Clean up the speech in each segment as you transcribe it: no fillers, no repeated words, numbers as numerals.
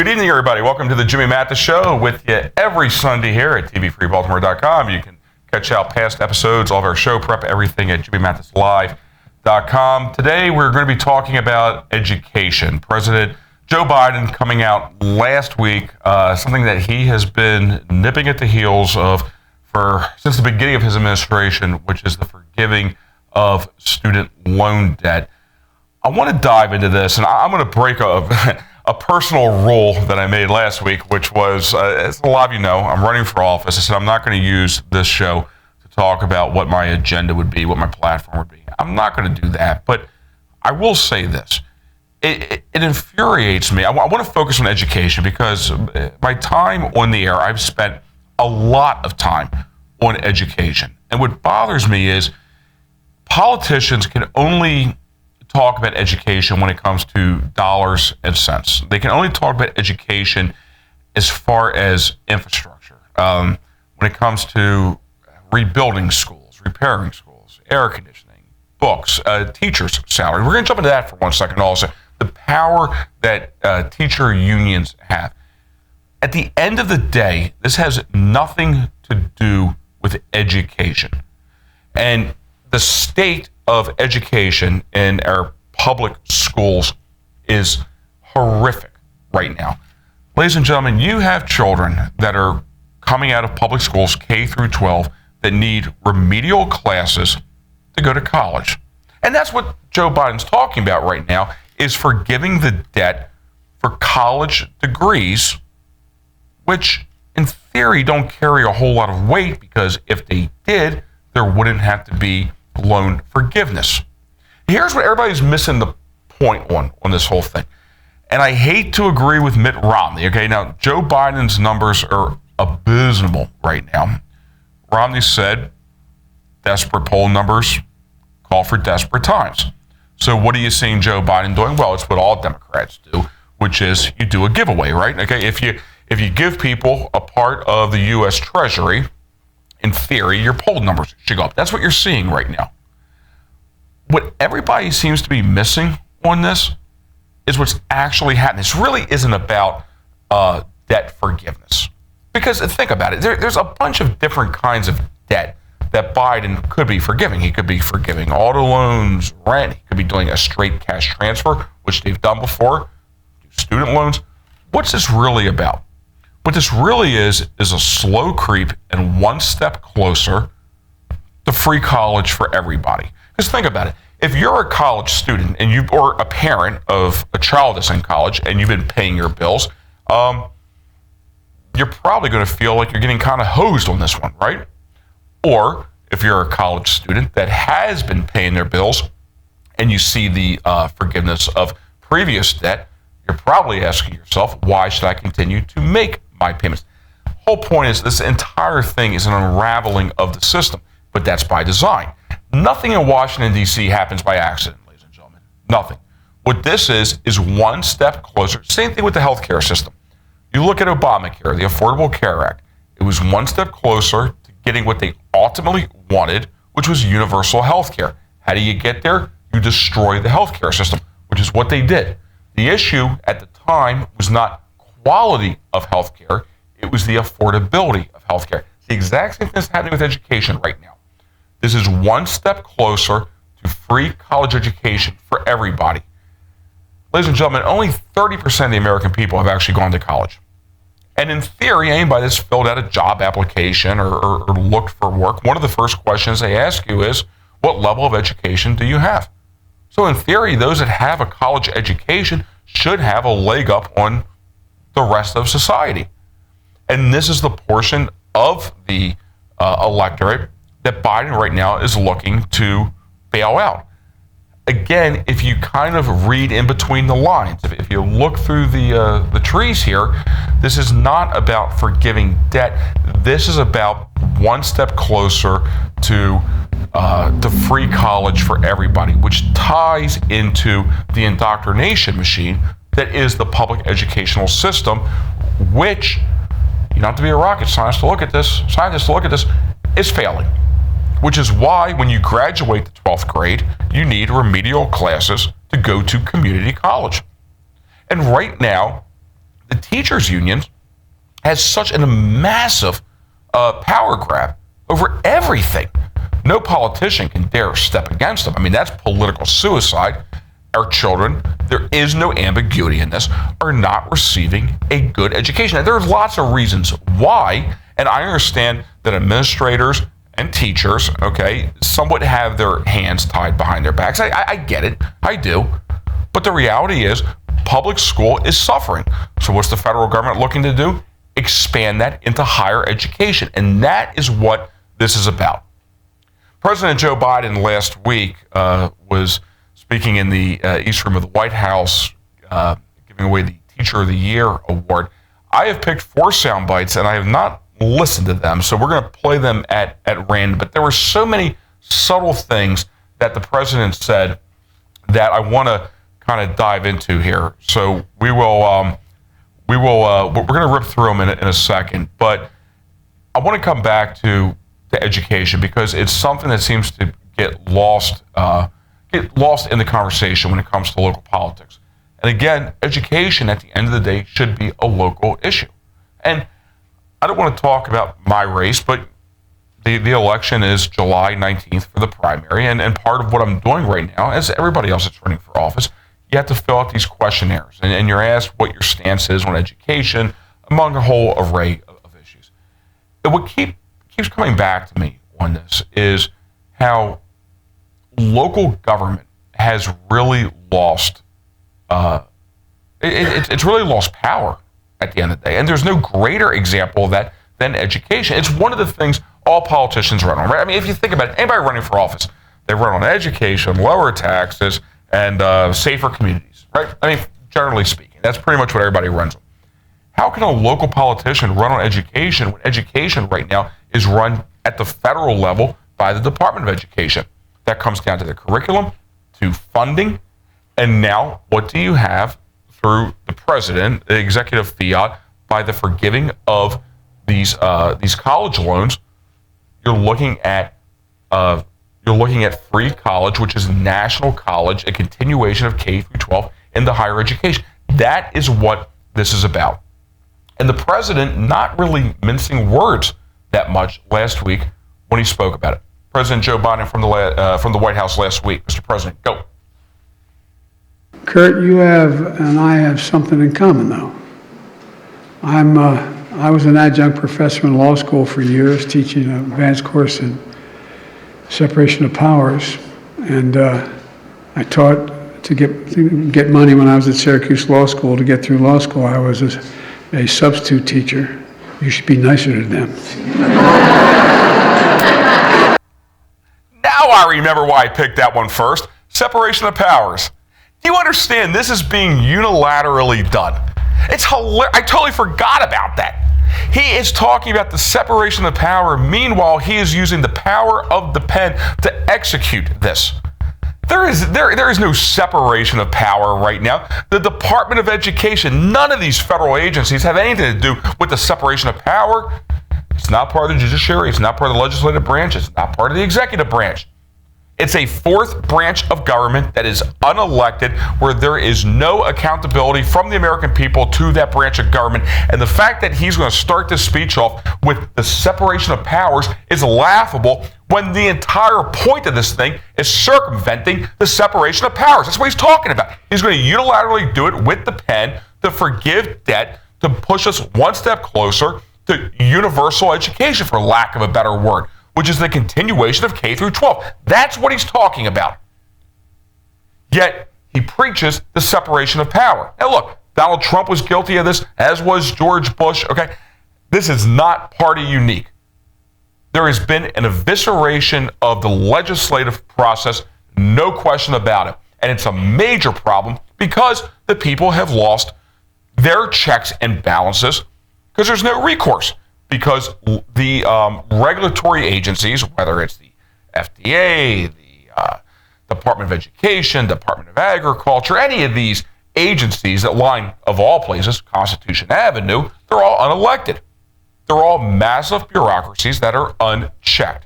Good evening, everybody. Welcome to the Jimmy Mathis Show with you every Sunday here at tvfreebaltimore.com. You can catch out past episodes, all of our show prep, everything at jimmymathislive.com. Today, we're going to be talking about education. President Joe Biden coming out last week, something that he has been nipping at the heels of since the beginning of his administration, which is the forgiving of student loan debt. I want to dive into this, and I'm going to break a personal rule that I made last week, which was, as a lot of you know, I'm running for office. I said I'm not going to use this show to talk about what my agenda would be, what my platform would be. I'm not going to do that, but I will say this. It infuriates me. I want to focus on education because my time on the air, I've spent a lot of time on education. And what bothers me is politicians can only talk about education when it comes to dollars and cents. They can only talk about education as far as infrastructure. When it comes to rebuilding schools, repairing schools, air conditioning, books, teachers' salary. We're going to jump into that for 1 second also. The power that teacher unions have. At the end of the day, this has nothing to do with education. And the state of education in our public schools is horrific right now. Ladies and gentlemen, you have children that are coming out of public schools, K through 12, that need remedial classes to go to college. And that's what Joe Biden's talking about right now, is forgiving the debt for college degrees, which in theory don't carry a whole lot of weight, because if they did, there wouldn't have to be loan forgiveness. Here's what everybody's missing the point on this whole thing. And I hate to agree with Mitt Romney. Okay, now Joe Biden's numbers are abysmal right now. Romney said desperate poll numbers call for desperate times. So what are you seeing Joe Biden doing? Well, it's what all Democrats do, which is you do a giveaway, right? Okay, if you give people a part of the U.S. Treasury, in theory, your poll numbers should go up. That's what you're seeing right now. What everybody seems to be missing on this is what's actually happening. This really isn't about debt forgiveness. Because think about it. There's a bunch of different kinds of debt that Biden could be forgiving. He could be forgiving auto loans, rent. He could be doing a straight cash transfer, which they've done before, student loans. What's this really about? What this really is a slow creep and one step closer to free college for everybody. Because think about it. If you're a college student and or a parent of a child that's in college and you've been paying your bills, you're probably going to feel like you're getting kind of hosed on this one, right? Or if you're a college student that has been paying their bills and you see the forgiveness of previous debt, you're probably asking yourself, why should I continue to make my payments? Whole point is this entire thing is an unraveling of the system, but that's by design. Nothing in Washington, D.C. happens by accident, ladies and gentlemen. Nothing. What this is one step closer. Same thing with the healthcare system. You look at Obamacare, the Affordable Care Act. It was one step closer to getting what they ultimately wanted, which was universal health care. How do you get there? You destroy the healthcare system, which is what they did. The issue at the time was not quality of health care, it was the affordability of health care. The exact same thing is happening with education right now. This is one step closer to free college education for everybody. Ladies and gentlemen, only 30% of the American people have actually gone to college. And in theory, anybody that's filled out a job application or looked for work, one of the first questions they ask you is, what level of education do you have? So in theory, those that have a college education should have a leg up on the rest of society. And this is the portion of the electorate that Biden right now is looking to bail out. Again, if you kind of read in between the lines, if you look through the trees here, this is not about forgiving debt. This is about one step closer to free college for everybody, which ties into the indoctrination machine that is the public educational system, which, you don't have to be a rocket scientist to look at this, is failing. Which is why when you graduate the 12th grade, you need remedial classes to go to community college. And right now, the teachers' unions has such a massive power grab over everything. No politician can dare step against them. I mean, that's political suicide. Our children, there is no ambiguity in this, are not receiving a good education. Now, there's lots of reasons why, and I understand that administrators and teachers, okay, somewhat have their hands tied behind their backs. I get it. I do. But the reality is public school is suffering. So what's the federal government looking to do? Expand that into higher education. And that is what this is about. President Joe Biden last week was speaking in the East Room of the White House, giving away the Teacher of the Year award. I have picked 4 sound bites, and I have not listened to them, so we're going to play them at random. But there were so many subtle things that the president said that I want to kind of dive into here. So we're going to rip through them in a second. But I want to come back to education because it's something that seems to get lost in the conversation when it comes to local politics. And again, education at the end of the day should be a local issue. And I don't want to talk about my race, but the election is July 19th for the primary. And part of what I'm doing right now, as everybody else that's running for office, you have to fill out these questionnaires. And you're asked what your stance is on education, among a whole array of issues. And what keeps coming back to me on this is how local government has really lost, it's really lost power at the end of the day. And there's no greater example of that than education. It's one of the things all politicians run on, right? I mean, if you think about it, anybody running for office, they run on education, lower taxes, and safer communities, right? I mean, generally speaking, that's pretty much what everybody runs on. How can a local politician run on education when education right now is run at the federal level by the Department of Education? That comes down to the curriculum, to funding, and now what do you have through the president, the executive fiat, by the forgiving of these college loans? You're looking at free college, which is national college, a continuation of K through 12 in the higher education. That is what this is about. And the president not really mincing words that much last week when he spoke about it. President Joe Biden from the White House last week. Mr. President, go. Kurt, you and I have something in common, though. I was an adjunct professor in law school for years, teaching an advanced course in separation of powers, and I taught to get money when I was at Syracuse Law School. To get through law school, I was a substitute teacher. You should be nicer to them. Now I remember why I picked that one first. Separation of powers. Do you understand this is being unilaterally done? It's hilarious. I totally forgot about that. He is talking about the separation of power. Meanwhile, he is using the power of the pen to execute this. There is no separation of power right now. The Department of Education, none of these federal agencies have anything to do with the separation of power. It's not part of the judiciary. It's not part of the legislative branch. It's not part of the executive branch. It's a fourth branch of government that is unelected, where there is no accountability from the American people to that branch of government. And the fact that he's going to start this speech off with the separation of powers is laughable when the entire point of this thing is circumventing the separation of powers. That's what he's talking about. He's going to unilaterally do it with the pen to forgive debt, to push us one step closer to universal education, for lack of a better word, which is the continuation of K through 12. That's what he's talking about. Yet he preaches the separation of power. Now look, Donald Trump was guilty of this, as was George Bush, okay? This is not party unique. There has been an evisceration of the legislative process, no question about it. And it's a major problem because the people have lost their checks and balances because there's no recourse. Because the regulatory agencies, whether it's the FDA, the Department of Education, Department of Agriculture, any of these agencies that line, of all places, Constitution Avenue, they're all unelected. They're all massive bureaucracies that are unchecked.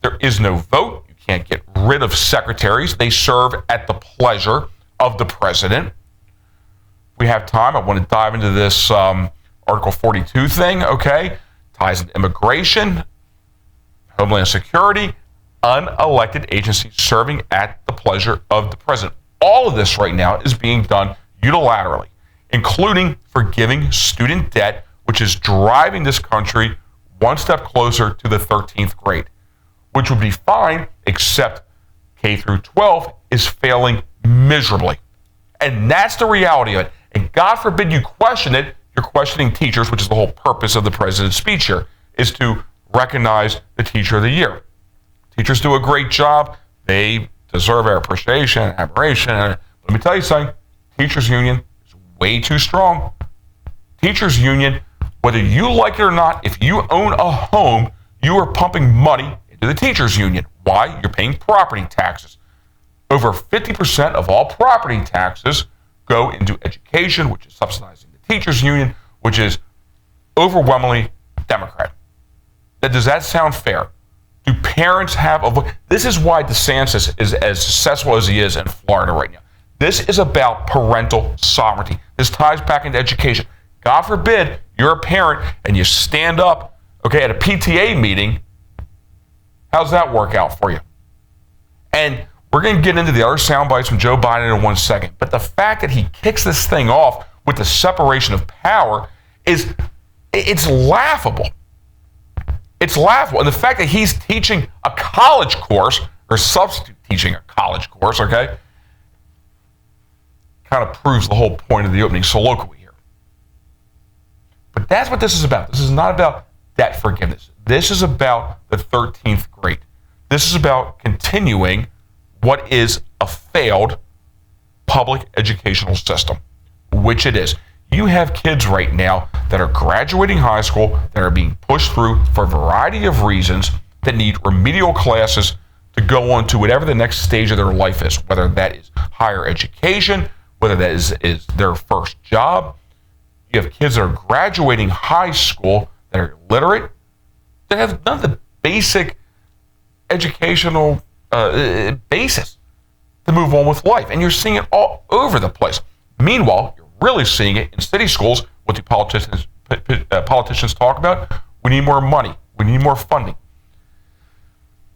There is no vote. You can't get rid of secretaries. They serve at the pleasure of the president. we have time, I want to dive into this Article 42 thing, okay? Ties into immigration, Homeland Security, unelected agencies serving at the pleasure of the president. All of this right now is being done unilaterally, including forgiving student debt, which is driving this country one step closer to the 13th grade, which would be fine, except K through 12 is failing miserably. And that's the reality of it. And God forbid you question it, you're questioning teachers, which is the whole purpose of the president's speech here, is to recognize the Teacher of the Year. Teachers do a great job. They deserve our appreciation and admiration. And let me tell you something, teachers union is way too strong. Teachers union, whether you like it or not, if you own a home, you are pumping money into the teachers union. Why? You're paying property taxes. Over 50% of all property taxes go into education, which is subsidizing the teachers union, which is overwhelmingly Democrat. Does that sound fair? Do parents have a voice? This is why DeSantis is as successful as he is in Florida right now. This is about parental sovereignty. This ties back into education. God forbid you're a parent and you stand up, okay, at a PTA meeting. How's that work out for you? And we're going to get into the other sound bites from Joe Biden in 1 second. But the fact that he kicks this thing off with the separation of power it's laughable. It's laughable. And the fact that he's teaching a college course, or substitute teaching a college course, okay, kind of proves the whole point of the opening soliloquy here. But that's what this is about. This is not about debt forgiveness. This is about the 13th grade. This is about continuing what is a failed public educational system, which it is. You have kids right now that are graduating high school, that are being pushed through for a variety of reasons, that need remedial classes to go on to whatever the next stage of their life is, whether that is higher education, whether that is their first job. You have kids that are graduating high school that are illiterate, that have none of the basic educational basis to move on with life. And you're seeing it all over the place. Meanwhile, you're really seeing it in city schools. What do politicians talk about? We need more money. We need more funding.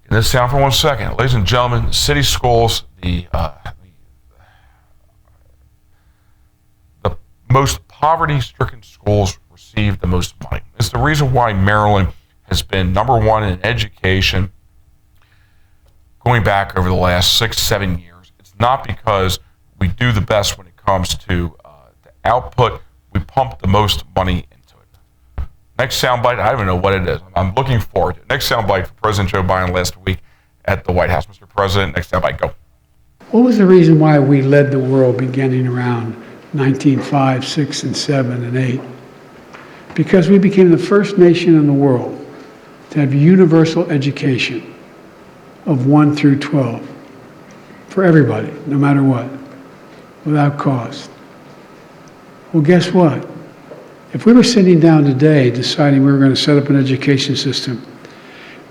Get this down for 1 second. Ladies and gentlemen, city schools, the most poverty-stricken schools receive the most money. It's the reason why Maryland has been number one in education going back over the last 6-7 years. It's not because we do the best when it comes to the output. We pump the most money into it. Next soundbite, I don't even know what it is. I'm looking forward to it. Next soundbite for President Joe Biden last week at the White House. Mr. President, next soundbite, go. What was the reason why we led the world beginning around 1905, 6, and 7, and 8? Because we became the first nation in the world to have universal education of 1 through 12 for everybody, no matter what, without cost. Well, guess what? If we were sitting down today deciding we were going to set up an education system,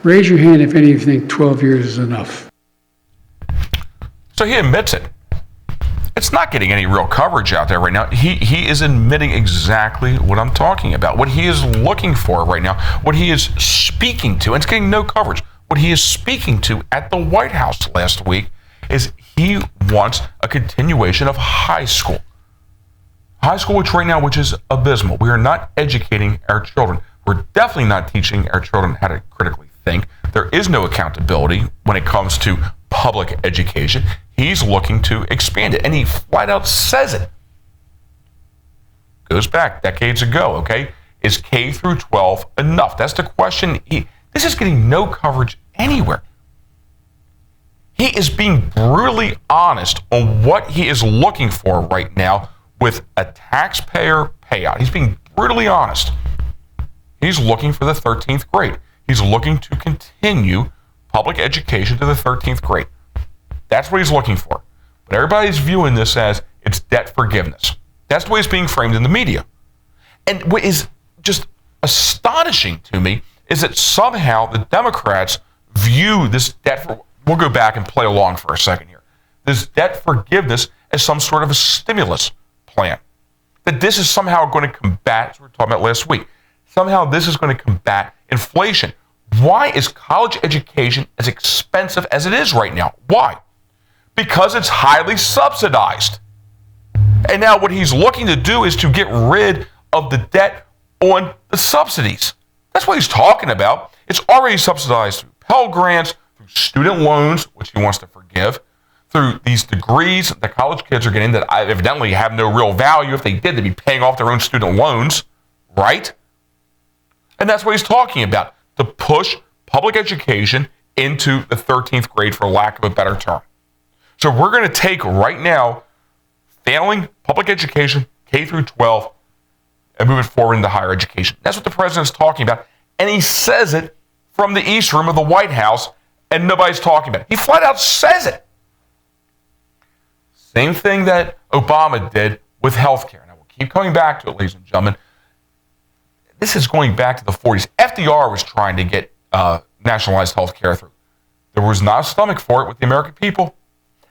raise your hand if any of you think 12 years is enough. So he admits it. It's not getting any real coverage out there right now. He is admitting exactly what I'm talking about, what he is looking for right now, what he is speaking to, and it's getting no coverage. What he is speaking to at the White House last week is he wants a continuation of high school. High school, which is abysmal. We are not educating our children. We're definitely not teaching our children how to critically think. There is no accountability when it comes to public education. He's looking to expand it, and he flat out says it. Goes back decades ago, okay? Is K through 12 enough? That's the question. This is getting no coverage anywhere. He is being brutally honest on what he is looking for right now with a taxpayer payout. He's being brutally honest. He's looking for the 13th grade. He's looking to continue public education to the 13th grade. That's what he's looking for. But everybody's viewing this as it's debt forgiveness. That's the way it's being framed in the media. And what is just astonishing to me is that somehow the Democrats view this we'll go back and play along for a second here, this debt forgiveness as some sort of a stimulus plan. that this is somehow going to combat, as we were talking about last week, somehow this is going to combat inflation. Why is college education as expensive as it is right now? Why? Because it's highly subsidized. And now what he's looking to do is to get rid of the debt on the subsidies. That's what he's talking about. It's already subsidized through Pell Grants, through student loans, which he wants to forgive, through these degrees that college kids are getting that evidently have no real value. If they did, they'd be paying off their own student loans, right? And that's what he's talking about, to push public education into the 13th grade, for lack of a better term. So we're going to take right now failing public education, K through 12, and move it forward into higher education. That's what the president's talking about. And he says it from the East Room of the White House, and nobody's talking about it. He flat out says it. Same thing that Obama did with health care. Now, we'll keep coming back to it, ladies and gentlemen. This is going back to the 40s. FDR was trying to get nationalized health care through. There was not a stomach for it with the American people.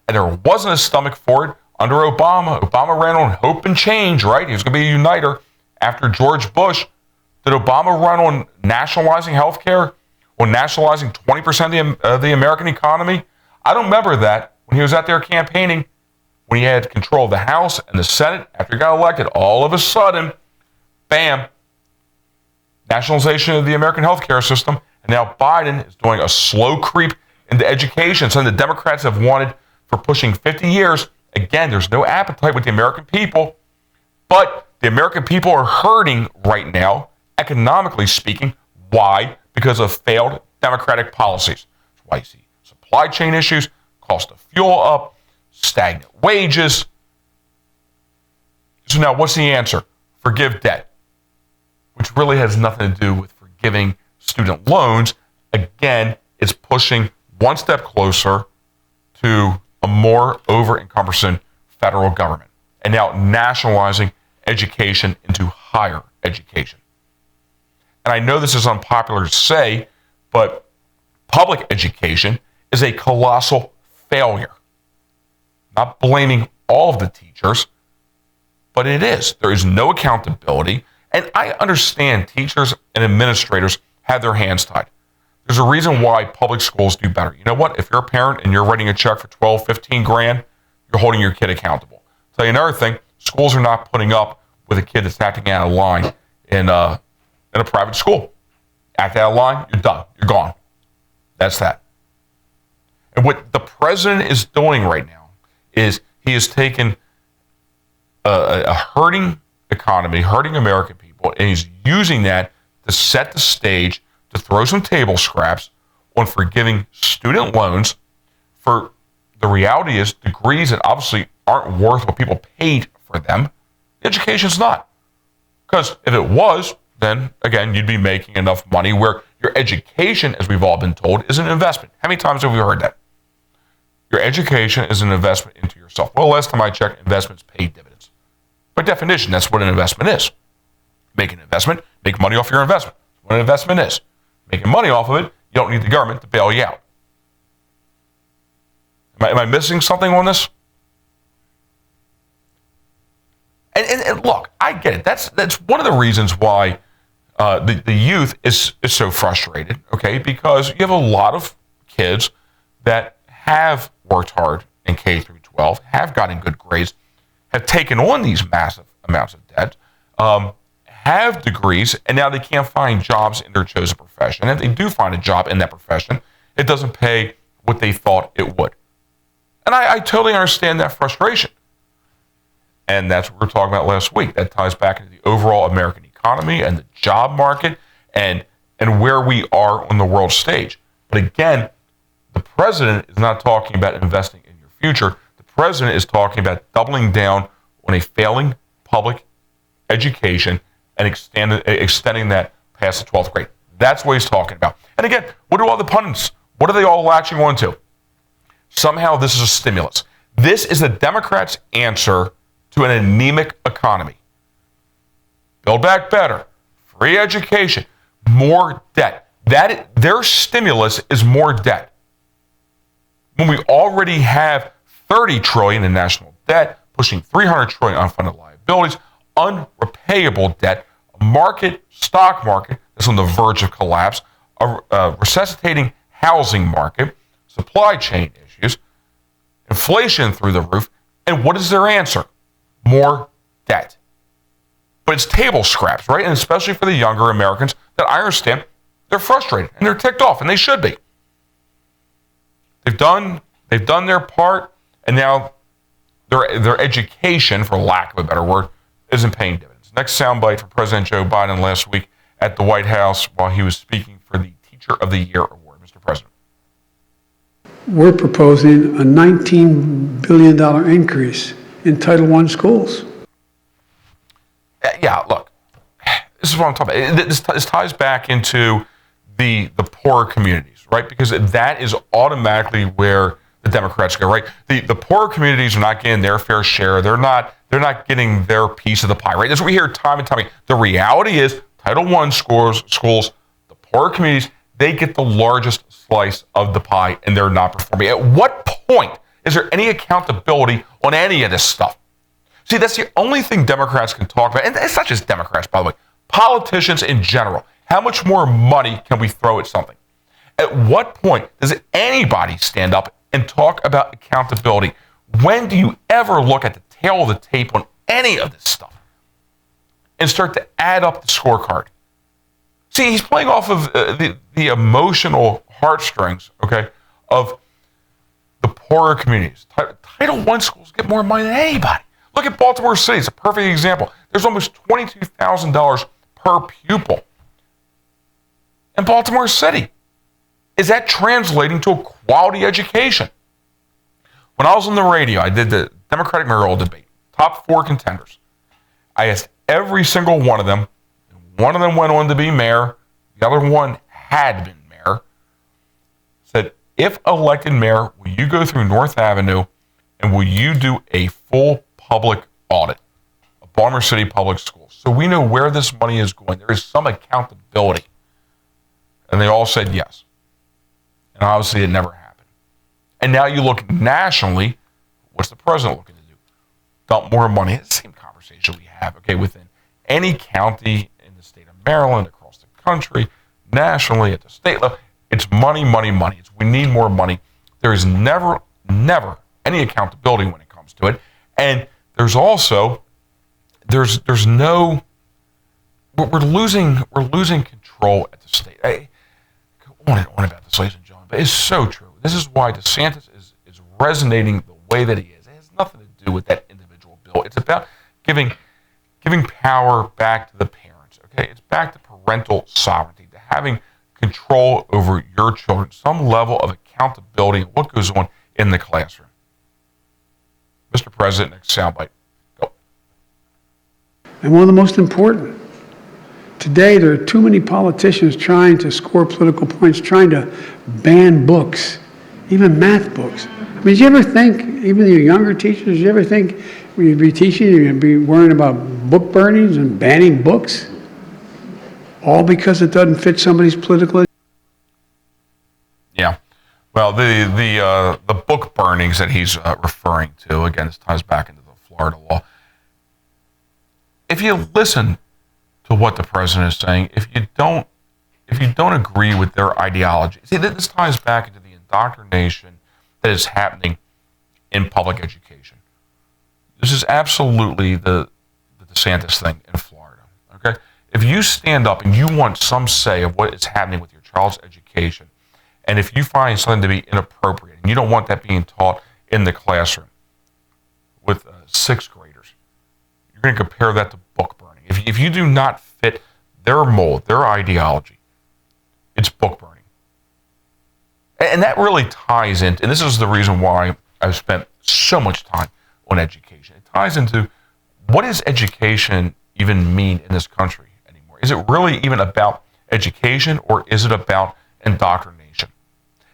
And there wasn't a stomach for it under Obama. Obama ran on hope and change, right? He was going to be a uniter after George Bush. Did Obama run on nationalizing health care, on nationalizing 20% of the American economy? I don't remember that when he was out there campaigning, when he had control of the House and the Senate. After he got elected, all of a sudden, bam, nationalization of the American healthcare system. And now Biden is doing a slow creep into education, something the Democrats have wanted for pushing 50 years. Again, there's no appetite with the American people, but the American people are hurting right now, economically speaking. Why? Because of failed Democratic policies. That's why you see supply chain issues, cost of fuel up, stagnant wages. So now what's the answer? Forgive debt, which really has nothing to do with forgiving student loans. Again, it's pushing one step closer to a more over-encompassing federal government, and now nationalizing education into higher education. And I know this is unpopular to say, but public education is a colossal failure. Not blaming all of the teachers, but it is. There is no accountability. And I understand teachers and administrators have their hands tied. There's a reason why public schools do better. You know what? If you're a parent and you're writing a check for 12, 15 grand, you're holding your kid accountable. I'll tell you another thing, schools are not putting up with a kid that's acting out of line in a private school. Act out of line, you're done. You're gone. That's that. And what the president is doing right now is he has taken a hurting economy, hurting American people, and he's using that to set the stage to throw some table scraps on forgiving student loans for, the reality is, degrees that obviously aren't worth what people paid for them. Education's not. Because if it was, then again, you'd be making enough money where your education, as we've all been told, is an investment. How many times have we heard that? Your education is an investment into yourself. Well, last time I checked, investments pay dividends. By definition, that's what an investment is. Make an investment, make money off your investment. That's what an investment is. Making money off of it, you don't need the government to bail you out. Am I missing something on this? And look, I get it. That's one of the reasons why the youth is so frustrated, okay? Because you have a lot of kids that have worked hard in K through 12, have gotten good grades, have taken on these massive amounts of debt, have degrees, and now they can't find jobs in their chosen profession. And if they do find a job in that profession, it doesn't pay what they thought it would. And I totally understand that frustration. And that's what we were talking about last week. That ties back into the overall American economy and the job market and where we are on the world stage. But again, the president is not talking about investing in your future. The president is talking about doubling down on a failing public education and extending that past the 12th grade. That's what he's talking about. And again, what do all the pundits, what are they all latching on to? Somehow this is a stimulus. This is the Democrats' answer to an anemic economy. Build back better, free education, more debt. Their stimulus is more debt. When we already have $30 trillion in national debt, pushing $300 trillion unfunded liabilities, unrepayable debt, a stock market that's on the verge of collapse, a resuscitating housing market, supply chain issues, inflation through the roof, and what is their answer? More debt. But it's table scraps, right? And especially for the younger Americans that I understand, they're frustrated and they're ticked off, and they should be. They've done their part, and now their education, for lack of a better word, isn't paying dividends. Next soundbite from President Joe Biden last week at the White House while he was speaking for the Teacher of the Year award. Mr. President. We're proposing a $19 billion increase in Title I schools. Yeah, look, this is what I'm talking about. This ties back into the poorer communities, right? Because that is automatically where the Democrats go, right? The poorer communities are not getting their fair share. They're not getting their piece of the pie, right? That's what we hear time and time again. The reality is Title I schools, the poorer communities, they get the largest slice of the pie, and they're not performing. At what point is there any accountability on any of this stuff? See, that's the only thing Democrats can talk about. And it's not just Democrats, by the way. Politicians in general. How much more money can we throw at something? At what point does anybody stand up and talk about accountability? When do you ever look at the tail of the tape on any of this stuff and start to add up the scorecard? See, he's playing off of the emotional heartstrings, okay, of the poorer communities. Title I schools get more money than anybody. Look at Baltimore City. It's a perfect example. There's almost $22,000 per pupil in Baltimore City. Is that translating to a quality education? When I was on the radio, I did the Democratic mayoral debate, top 4 contenders. I asked every single one of them. One of them went on to be mayor. The other one had been mayor. Said, if elected mayor, will you go through North Avenue and will you do a full public audit of Baltimore City public schools so we know where this money is going? There is some accountability. And they all said yes. And obviously it never happened. And now you look nationally, what's the president looking to do? Dump more money. It's the same conversation we have, okay, within any county in the state of Maryland, across the country, nationally, at the state level. It's money, money, money. We need more money. There is never any accountability when it comes to it. And there's also, there's no, we're losing control at the state. I go on and on about this, ladies and gentlemen, but it's so true. This is why DeSantis is resonating the way that he is. It has nothing to do with that individual bill. It's about giving power back to the parents, okay? It's back to parental sovereignty, to having control over your children, some level of accountability of what goes on in the classroom. Mr. President, next soundbite. Go. And one of the most important. Today, there are too many politicians trying to score political points, trying to ban books, even math books. I mean, did you ever think, even your younger teachers, did you ever think when you'd be teaching, you'd be worrying about book burnings and banning books? All because it doesn't fit somebody's political. Yeah. Well, the book burnings that he's referring to, again, this ties back into the Florida law. If you listen to what the president is saying, if you don't agree with their ideology, see, this ties back into the indoctrination that is happening in public education. This is absolutely the DeSantis thing in Florida. Okay, if you stand up and you want some say of what is happening with your child's education, and if you find something to be inappropriate and you don't want that being taught in the classroom with 6th graders, you're going to compare that to book burning. If you do not fit their mold, their ideology, it's book burning. And that really ties into, and this is the reason why I've spent so much time on education. It ties into, what does education even mean in this country anymore? Is it really even about education, or is it about indoctrination?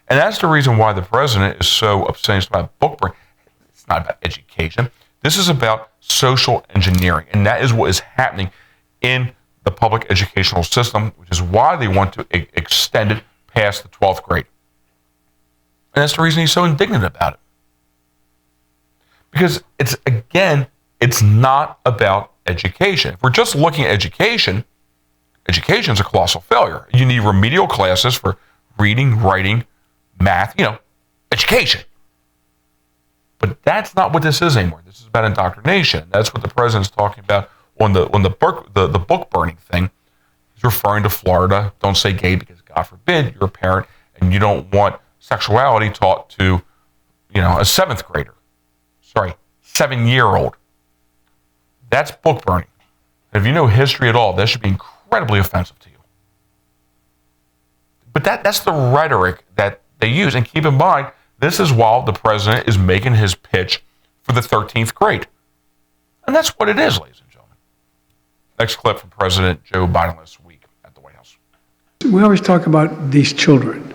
And that's the reason why the president is so upset about book burning. It's not about education. This is about social engineering, and that is what is happening in the public educational system, which is why they want to extend it past the 12th grade. And that's the reason he's so indignant about it. Because it's It's not about education. If we're just looking at education, education is a colossal failure. You need remedial classes for reading, writing, math, education. But that's not what this is anymore. This is about indoctrination. That's what the president's talking about on the book burning thing. He's referring to Florida. Don't say gay because, God forbid, you're a parent and you don't want sexuality taught to, a 7-year-old. That's book burning. And if you know history at all, that should be incredibly offensive to you. But that's the rhetoric that they use. And keep in mind, this is while the president is making his pitch for the 13th grade. And that's what it is, ladies and gentlemen. Next clip from President Joe Biden last week at the White House. We always talk about these children.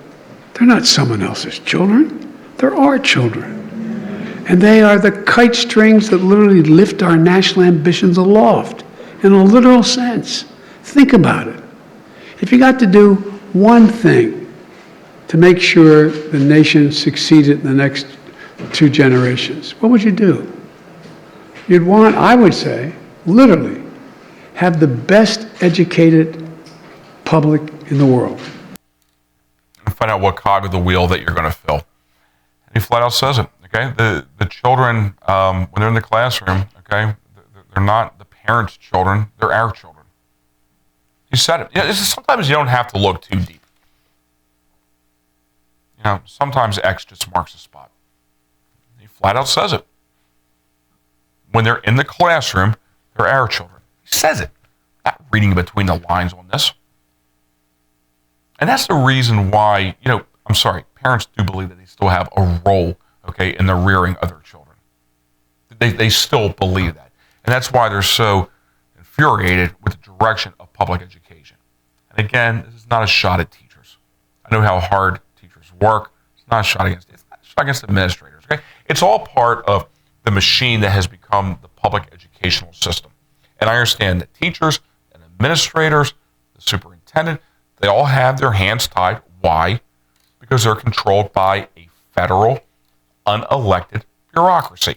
They're not someone else's children. They're our children. And they are the kite strings that literally lift our national ambitions aloft in a literal sense. Think about it. If you got to do one thing to make sure the nation succeeded in the next 2 generations, what would you do? You'd want, I would say, literally, have the best educated public in the world. And find out what cog of the wheel that you're going to fill. And he flat out says it. Okay, the children, when they're in the classroom, okay, they're not the parents' children, they're our children. He said it. Sometimes you don't have to look too deep. Sometimes X just marks a spot. He flat out says it. When they're in the classroom, they're our children. He says it. Not reading between the lines on this. And that's the reason why, parents do believe that they still have a role, in the rearing of their children. They still believe that. And that's why they're so infuriated with the direction of public education. And again, this is not a shot at teachers. I know how hard teachers work. It's not a shot against administrators. Okay? It's all part of the machine that has become the public educational system. And I understand that teachers and administrators, the superintendent, they all have their hands tied. Why? Because they're controlled by a federal, unelected bureaucracy.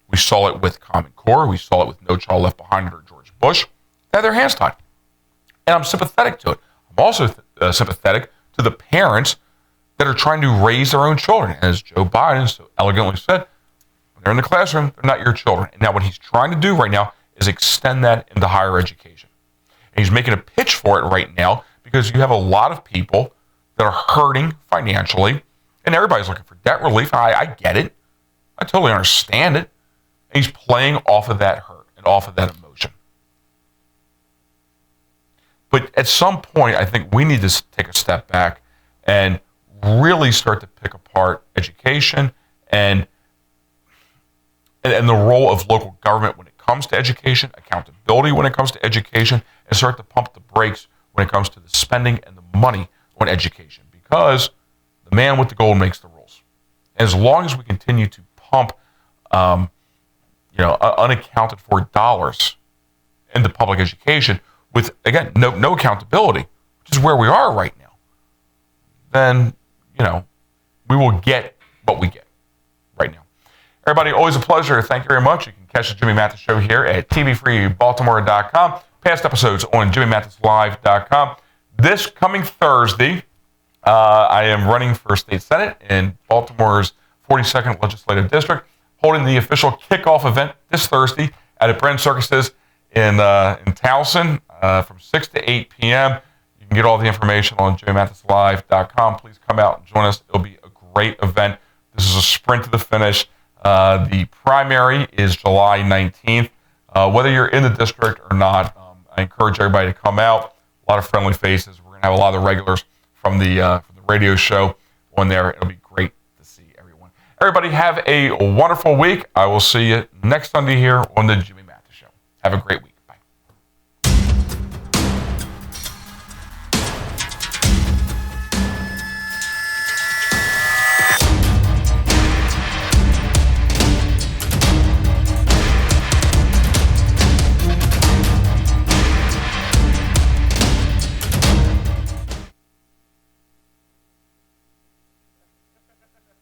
We saw it with Common Core. We saw it with No Child Left Behind under George Bush. They had their hands tied. And I'm sympathetic to it. I'm also sympathetic to the parents that are trying to raise their own children. As Joe Biden so elegantly said, when they're in the classroom, they're not your children. And now what he's trying to do right now is extend that into higher education. And he's making a pitch for it right now because you have a lot of people that are hurting financially, and everybody's looking for debt relief. I get it. I totally understand it. And he's playing off of that hurt and off of that emotion. But at some point, I think we need to take a step back and really start to pick apart education and the role of local government when it comes to education, accountability when it comes to education, and start to pump the brakes when it comes to the spending and the money on education. Because the man with the gold makes the rules. And as long as we continue to pump, unaccounted for dollars into public education with, again, no accountability, which is where we are right now, then, we will get what we get right now. Everybody, always a pleasure. Thank you very much. You can catch the Jimmy Mathis Show here at tvfreebaltimore.com. Past episodes on jimmymathislive.com. This coming Thursday, I am running for state senate in Baltimore's 42nd Legislative District, holding the official kickoff event this Thursday at Brand Circuses in Towson from 6 to 8 p.m. You can get all the information on jimmymathislive.com. Please come out and join us. It'll be a great event. This is a sprint to the finish. The primary is July 19th. Whether you're in the district or not, I encourage everybody to come out. A lot of friendly faces. We're going to have a lot of regulars from the radio show on there. It'll be great to see everyone. Everybody have a wonderful week. I will see you next Sunday here on the Jimmy Mathis Show. Have a great week.